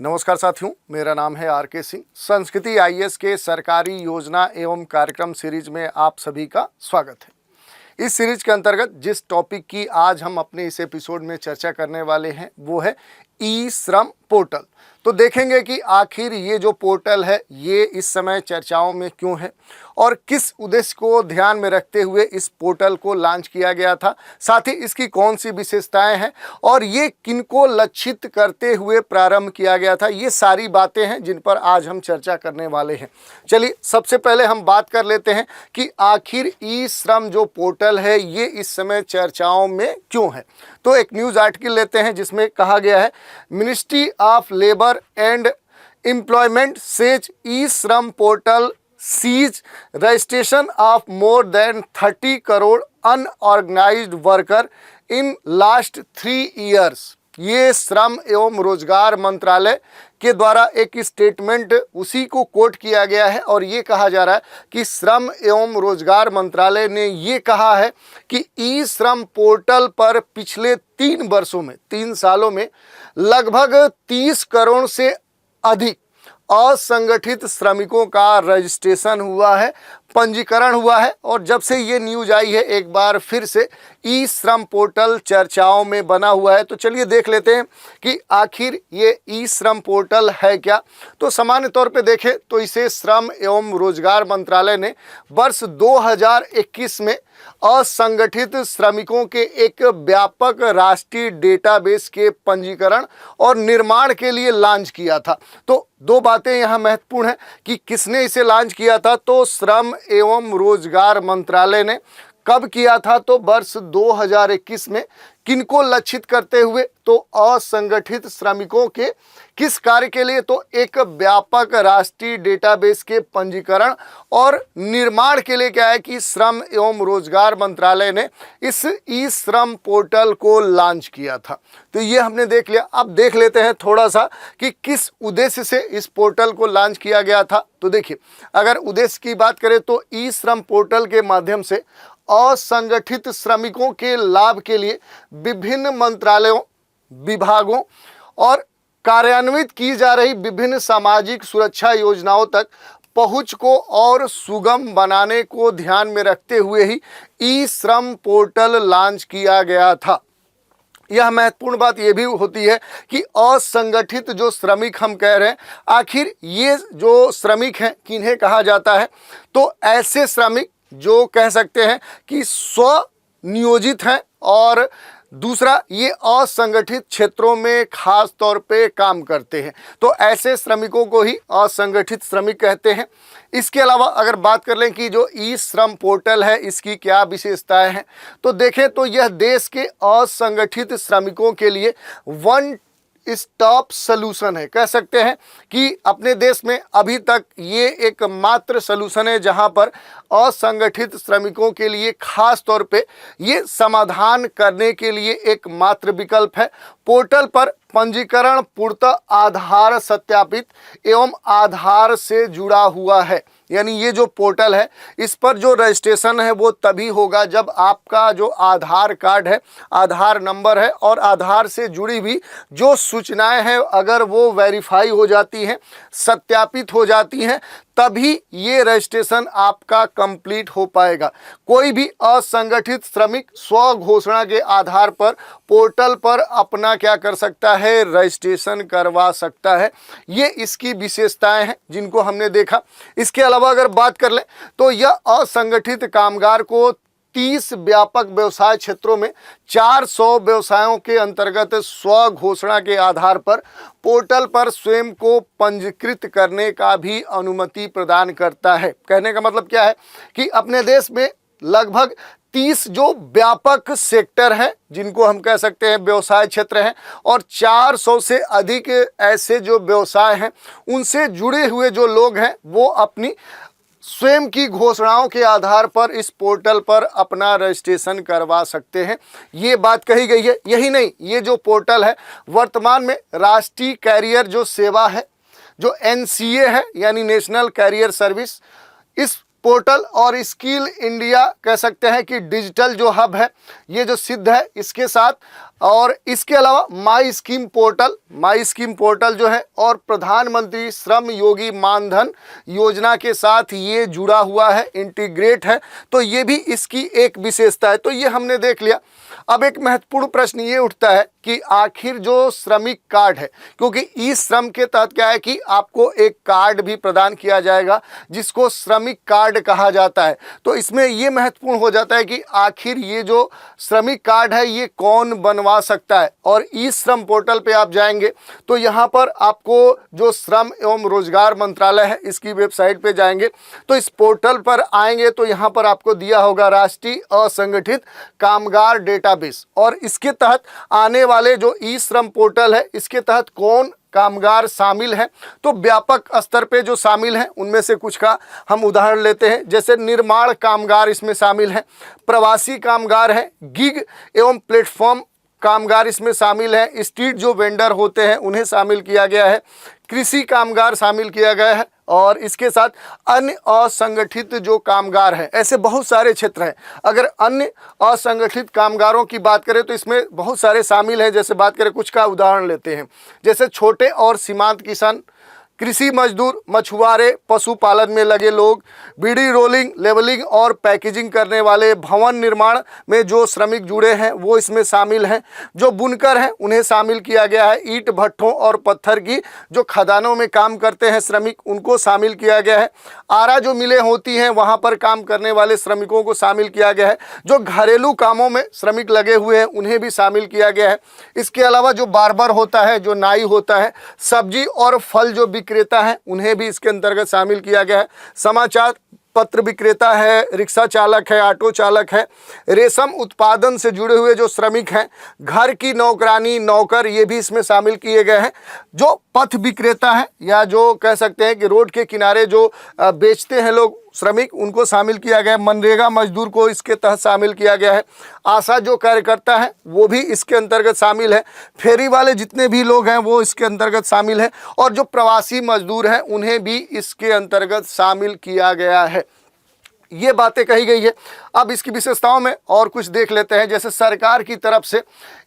नमस्कार साथियों, मेरा नाम है आर के सिंह। संस्कृति आईएएस के सरकारी योजना एवं कार्यक्रम सीरीज में आप सभी का स्वागत है। इस सीरीज के अंतर्गत जिस टॉपिक की आज हम अपने इस एपिसोड में चर्चा करने वाले हैं वो है ई श्रम पोर्टल। तो देखेंगे कि आखिर ये जो पोर्टल है ये इस समय चर्चाओं में क्यों है और किस उद्देश्य को ध्यान में रखते हुए इस पोर्टल को लॉन्च किया गया था, साथ ही इसकी कौन सी विशेषताएं हैं और ये किनको लक्षित करते हुए प्रारंभ किया गया था। ये सारी बातें हैं जिन पर आज हम चर्चा करने वाले हैं। चलिए सबसे पहले हम बात कर लेते हैं कि आखिर ई श्रम जो पोर्टल है ये इस समय चर्चाओं में क्यों है। तो एक न्यूज़ आर्टिकल लेते हैं जिसमें कहा गया है, ministry of labour and employment says e Shram portal sees registration of more than 30 crore unorganised worker in last 3 years. ये श्रम एवं रोजगार मंत्रालय के द्वारा एक स्टेटमेंट उसी को कोट किया गया है और ये कहा जा रहा है कि श्रम एवं रोजगार मंत्रालय ने ये कहा है कि ई श्रम पोर्टल पर पिछले 3 सालों में लगभग 30 करोड़ से अधिक असंगठित श्रमिकों का रजिस्ट्रेशन हुआ है, पंजीकरण हुआ है। और जब से ये न्यूज आई है एक बार फिर से ई श्रम पोर्टल चर्चाओं में बना हुआ है। तो चलिए देख लेते हैं कि आखिर ये ई श्रम पोर्टल है क्या। तो सामान्य तौर पे देखें तो इसे श्रम एवं रोजगार मंत्रालय ने वर्ष 2021 में असंगठित श्रमिकों के एक व्यापक राष्ट्रीय डेटाबेस के पंजीकरण और निर्माण के लिए लॉन्च किया था। तो दो बातें यहाँ महत्वपूर्ण हैं कि किसने इसे लॉन्च किया था। तो श्रम एवं रोजगार मंत्रालय ने कब किया था, तो वर्ष 2021 में। किनको लक्षित करते हुए, तो असंगठित श्रमिकों के किस कार्य के लिए, तो एक व्यापक राष्ट्रीय डेटाबेस के पंजीकरण और निर्माण के लिए क्या है कि श्रम एवं रोजगार मंत्रालय ने इस ई श्रम पोर्टल को लॉन्च किया था। तो ये हमने देख लिया। अब देख लेते हैं थोड़ा सा कि किस उद्देश्य से इस पोर्टल को लॉन्च किया गया था। तो देखिए, अगर उद्देश्य की बात करें तो ई श्रम पोर्टल के माध्यम से असंगठित श्रमिकों के लाभ के लिए विभिन्न मंत्रालयों, विभागों और कार्यान्वित की जा रही विभिन्न सामाजिक सुरक्षा योजनाओं तक पहुंच को और सुगम बनाने को ध्यान में रखते हुए ही ई श्रम पोर्टल लॉन्च किया गया था। यह महत्वपूर्ण बात यह भी होती है कि असंगठित जो श्रमिक हम कह रहे हैं, आखिर ये जो श्रमिक हैं किन्हें कहा जाता है, तो ऐसे श्रमिक जो कह सकते हैं कि स्वनियोजित हैं और दूसरा ये असंगठित क्षेत्रों में खास तौर पे काम करते हैं। तो ऐसे श्रमिकों को ही असंगठित श्रमिक कहते हैं। इसके अलावा अगर बात कर लें कि जो ई श्रम पोर्टल है इसकी क्या विशेषताएं हैं, तो देखें तो यह देश के असंगठित श्रमिकों के लिए वन स्टॉप सलूशन है। कह सकते हैं कि अपने देश में अभी तक ये एकमात्र सलूशन है जहां पर असंगठित श्रमिकों के लिए खास तौर पे ये समाधान करने के लिए एकमात्र विकल्प है। पोर्टल पर पंजीकरण पूर्णतः आधार सत्यापित एवं आधार से जुड़ा हुआ है। यानी ये जो पोर्टल है इस पर जो रजिस्ट्रेशन है वो तभी होगा जब आपका जो आधार कार्ड है, आधार नंबर है और आधार से जुड़ी हुई जो सूचनाएं हैं अगर वो वेरीफाई हो जाती हैं, सत्यापित हो जाती हैं, तभी ये रजिस्ट्रेशन आपका कंप्लीट हो पाएगा। कोई भी असंगठित श्रमिक स्व घोषणा के आधार पर पोर्टल पर अपना क्या कर सकता है, रजिस्ट्रेशन करवा सकता है। ये इसकी विशेषताएं हैं जिनको हमने देखा। इसके अलावा अगर बात कर लें तो यह असंगठित कामगार को 30 व्यापक व्यवसाय क्षेत्रों में 400 व्यवसायों के अंतर्गत स्व घोषणा के आधार पर पोर्टल पर स्वयं को पंजीकृत करने का भी अनुमति प्रदान करता है। कहने का मतलब क्या है कि अपने देश में लगभग 30 जो व्यापक सेक्टर हैं जिनको हम कह सकते हैं व्यवसाय क्षेत्र हैं और 400 से अधिक ऐसे जो व्यवसाय हैं उनसे जुड़े हुए जो लोग हैं वो अपनी स्वयं की घोषणाओं के आधार पर इस पोर्टल पर अपना रजिस्ट्रेशन करवा सकते हैं। ये बात कही गई है। यही नहीं, ये जो पोर्टल है वर्तमान में राष्ट्रीय कैरियर जो सेवा है, जो NCA है यानी नेशनल कैरियर सर्विस, इस पोर्टल और स्किल इंडिया कह सकते हैं कि डिजिटल जो हब है ये जो सिद्ध है, इसके साथ और इसके अलावा माई स्कीम पोर्टल जो है और प्रधानमंत्री श्रम योगी मानधन योजना के साथ ये जुड़ा हुआ है, इंटीग्रेट है, तो ये भी इसकी एक विशेषता है। तो ये हमने देख लिया। अब एक महत्वपूर्ण प्रश्न ये उठता है कि आखिर जो श्रमिक कार्ड है, क्योंकि ई श्रम के तहत क्या है कि आपको एक कार्ड भी प्रदान किया जाएगा जिसको श्रमिक कार्ड कहा जाता है। तो इसमें ये महत्वपूर्ण हो जाता है कि आखिर ये जो श्रमिक कार्ड है ये कौन बनवा सकता है। और ई श्रम पोर्टल पे आप जाएंगे तो यहाँ पर आपको जो श्रम एवं रोजगार मंत्रालय है इसकी वेबसाइट पे जाएंगे तो इस पोर्टल पर आएंगे तो यहाँ पर आपको दिया होगा राष्ट्रीय असंगठित कामगार डेटाबेस, और इसके तहत आने वाले जो ई श्रम पोर्टल है इसके तहत कौन कामगार शामिल हैं, तो व्यापक स्तर पे जो शामिल हैं उनमें से कुछ का हम उदाहरण लेते हैं। जैसे निर्माण कामगार इसमें शामिल हैं, प्रवासी कामगार हैं, गिग एवं प्लेटफॉर्म कामगार इसमें शामिल हैं, स्ट्रीट जो वेंडर होते हैं उन्हें शामिल किया गया है, कृषि कामगार शामिल किया गया है, और इसके साथ अन्य असंगठित जो कामगार हैं। ऐसे बहुत सारे क्षेत्र हैं। अगर अन्य असंगठित कामगारों की बात करें तो इसमें बहुत सारे शामिल हैं। जैसे बात करें, कुछ का उदाहरण लेते हैं, जैसे छोटे और सीमांत किसान, कृषि मजदूर, मछुआरे, पशुपालन में लगे लोग, बीड़ी रोलिंग, लेवलिंग और पैकेजिंग करने वाले, भवन निर्माण में जो श्रमिक जुड़े हैं वो इसमें शामिल हैं, जो बुनकर हैं उन्हें शामिल किया गया है, ईंट भट्ठों और पत्थर की जो खदानों में काम करते हैं श्रमिक उनको शामिल किया गया है, आरा जो मिलें होती हैं वहाँ पर काम करने वाले श्रमिकों को शामिल किया गया है, जो घरेलू कामों में श्रमिक लगे हुए हैं उन्हें भी शामिल किया गया है। इसके अलावा जो बार्बर होता है, जो नाई होता है, सब्जी और फल जो विक्रेता है उन्हें भी इसके अंतर्गत शामिल किया गया है, समाचार पत्र विक्रेता है, रिक्शा चालक है, ऑटो चालक है, रेशम उत्पादन से जुड़े हुए जो श्रमिक हैं, घर की नौकरानी, नौकर, ये भी इसमें शामिल किए गए हैं, जो पथ विक्रेता है या जो कह सकते हैं कि रोड के किनारे जो बेचते हैं लोग श्रमिक उनको शामिल किया गया है, मनरेगा मजदूर को इसके तहत शामिल किया गया है, आशा जो कार्यकर्ता है वो भी इसके अंतर्गत शामिल है, फेरी वाले जितने भी लोग हैं वो इसके अंतर्गत शामिल है, और जो प्रवासी मजदूर हैं उन्हें भी इसके अंतर्गत शामिल किया गया है। ये बातें कही गई है। अब इसकी विशेषताओं में और कुछ देख लेते हैं। जैसे सरकार की तरफ से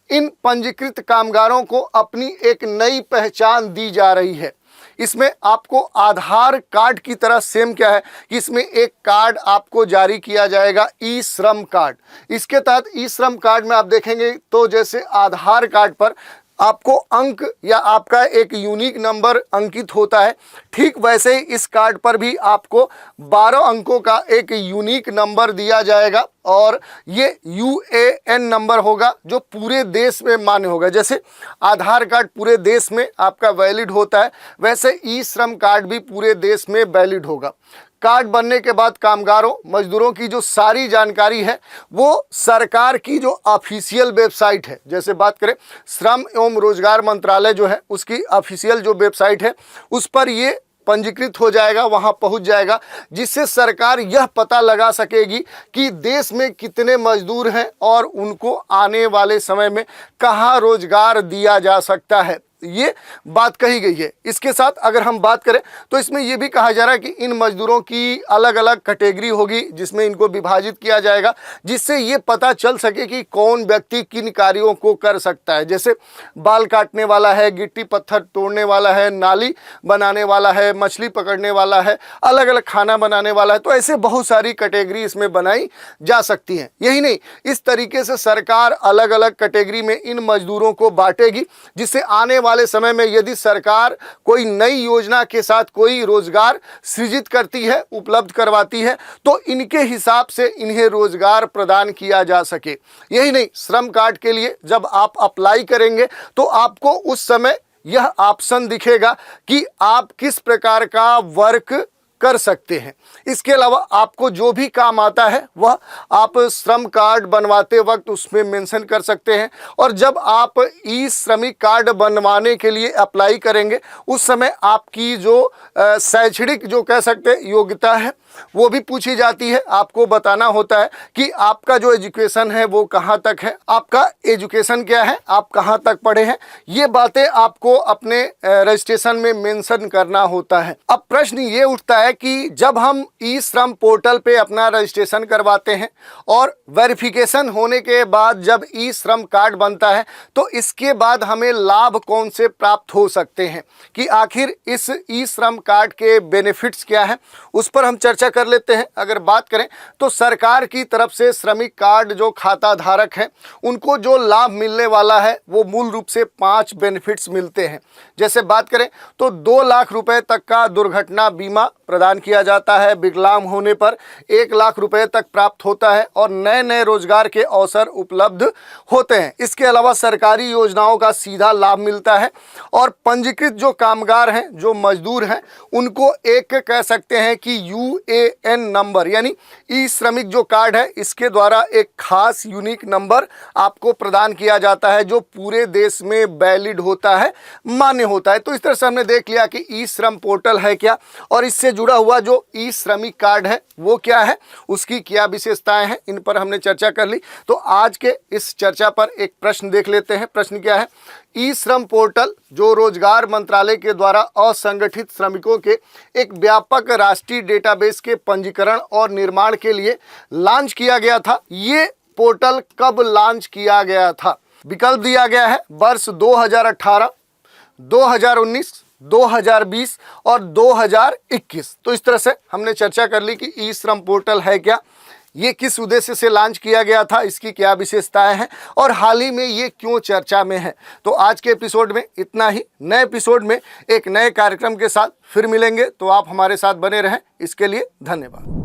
इन पंजीकृत कामगारों को अपनी एक नई पहचान दी जा रही है। इसमें आपको आधार कार्ड की तरह सेम क्या है कि इसमें एक कार्ड आपको जारी किया जाएगा, ई श्रम कार्ड। इसके तहत ई श्रम कार्ड में आप देखेंगे तो जैसे आधार कार्ड पर आपको अंक या आपका एक यूनिक नंबर अंकित होता है, ठीक वैसे ही इस कार्ड पर भी आपको 12 अंकों का एक यूनिक नंबर दिया जाएगा, और ये UAN नंबर होगा जो पूरे देश में मान्य होगा। जैसे आधार कार्ड पूरे देश में आपका वैलिड होता है, वैसे ई श्रम कार्ड भी पूरे देश में वैलिड होगा। कार्ड बनने के बाद कामगारों मजदूरों की जो सारी जानकारी है वो सरकार की जो ऑफिशियल वेबसाइट है, जैसे बात करें श्रम एवं रोजगार मंत्रालय जो है उसकी ऑफिशियल जो वेबसाइट है उस पर ये पंजीकृत हो जाएगा, वहां पहुंच जाएगा, जिससे सरकार यह पता लगा सकेगी कि देश में कितने मजदूर हैं और उनको आने वाले समय में कहां रोजगार दिया जा सकता है। ये बात कही गई है। इसके साथ अगर हम बात करें तो इसमें यह भी कहा जा रहा है कि इन मजदूरों की अलग अलग कैटेगरी होगी जिसमें इनको विभाजित किया जाएगा, जिससे ये पता चल सके कि कौन व्यक्ति किन कार्यों को कर सकता है। जैसे बाल काटने वाला है, गिट्टी पत्थर तोड़ने वाला है, नाली बनाने वाला है, मछली पकड़ने वाला है, अलग अलग खाना बनाने वाला है। तो ऐसे बहुत सारी कैटेगरी इसमें बनाई जा सकती हैं। यही नहीं, इस तरीके से सरकार अलग अलग कैटेगरी में इन मजदूरों को बांटेगी, जिससे आने वाले समय में यदि सरकार कोई नई योजना के साथ कोई रोजगार सृजित करती है, उपलब्ध करवाती है, तो इनके हिसाब से इन्हें रोजगार प्रदान किया जा सके। यही नहीं, श्रम कार्ड के लिए जब आप अप्लाई करेंगे तो आपको उस समय यह ऑप्शन दिखेगा कि आप किस प्रकार का वर्क कर सकते हैं। इसके अलावा आपको जो भी काम आता है वह आप श्रम कार्ड बनवाते वक्त उसमें मेंशन कर सकते हैं, और जब आप ई श्रमिक कार्ड बनवाने के लिए अप्लाई करेंगे उस समय आपकी जो शैक्षणिक जो कह सकते हैं योग्यता है वो भी पूछी जाती है। आपको बताना होता है कि आपका जो एजुकेशन है वो कहाँ तक है, आपका एजुकेशन क्या है, आप कहाँ तक पढ़े हैं, ये बातें आपको अपने रजिस्ट्रेशन में मेंशन करना होता है। अब प्रश्न ये उठता है कि जब हम ई श्रम पोर्टल पे अपना रजिस्ट्रेशन करवाते हैं और वेरिफिकेशन होने के बाद जब ई श्रम कार्ड बनता है तो इसके बाद हमें लाभ कौन से प्राप्त हो सकते हैं, कि आखिर इस ई श्रम कार्ड के बेनिफिट्स क्या है, उस पर हम चर्चा कर लेते हैं। अगर बात करें तो सरकार की तरफ से श्रमिक कार्ड जो खाता धारक हैं उनको जो लाभ मिलने वाला है वो मूल रूप से 5 बेनिफिट्स मिलते हैं। जैसे बात करें तो 2 लाख रुपए तक का दुर्घटना बीमा प्रदान किया जाता है, विकलांग होने पर 1 लाख रुपए तक प्राप्त होता है और नए नए रोजगार के अवसर उपलब्ध होते हैं। इसके अलावा सरकारी योजनाओं का सीधा लाभ मिलता है और पंजीकृत जो कामगार हैं, जो मजदूर हैं, उनको एक कह सकते हैं कि यूएएन नंबर यानी ई श्रमिक जो कार्ड है इसके द्वारा एक खास यूनिक नंबर आपको प्रदान किया जाता है जो पूरे देश में वैलिड होता है, मान्य होता है। तो इस तरह से हमने देख लिया कि ई श्रम पोर्टल है क्या और इससे जुड़ा हुआ जो ई श्रमिक कार्ड है वो क्या है, उसकी क्या विशेषताएं हैं, इन पर हमने चर्चा कर ली। तो आज के इस चर्चा पर एक प्रश्न देख लेते हैं। प्रश्न क्या है, ई श्रम पोर्टल जो रोजगार मंत्रालय के द्वारा असंगठित श्रमिकों के एक व्यापक राष्ट्रीय डेटाबेस के पंजीकरण और निर्माण के लिए लॉन्च किया गया था, ये पोर्टल कब लॉन्च किया गया था? विकल्प दिया गया है वर्ष 2018, 2019, 2020 और 2021। तो इस तरह से हमने चर्चा कर ली कि ई श्रम पोर्टल है क्या, ये किस उद्देश्य से लॉन्च किया गया था, इसकी क्या विशेषताएं हैं और हाल ही में ये क्यों चर्चा में है। तो आज के एपिसोड में इतना ही। नए एपिसोड में एक नए कार्यक्रम के साथ फिर मिलेंगे, तो आप हमारे साथ बने रहें। इसके लिए धन्यवाद।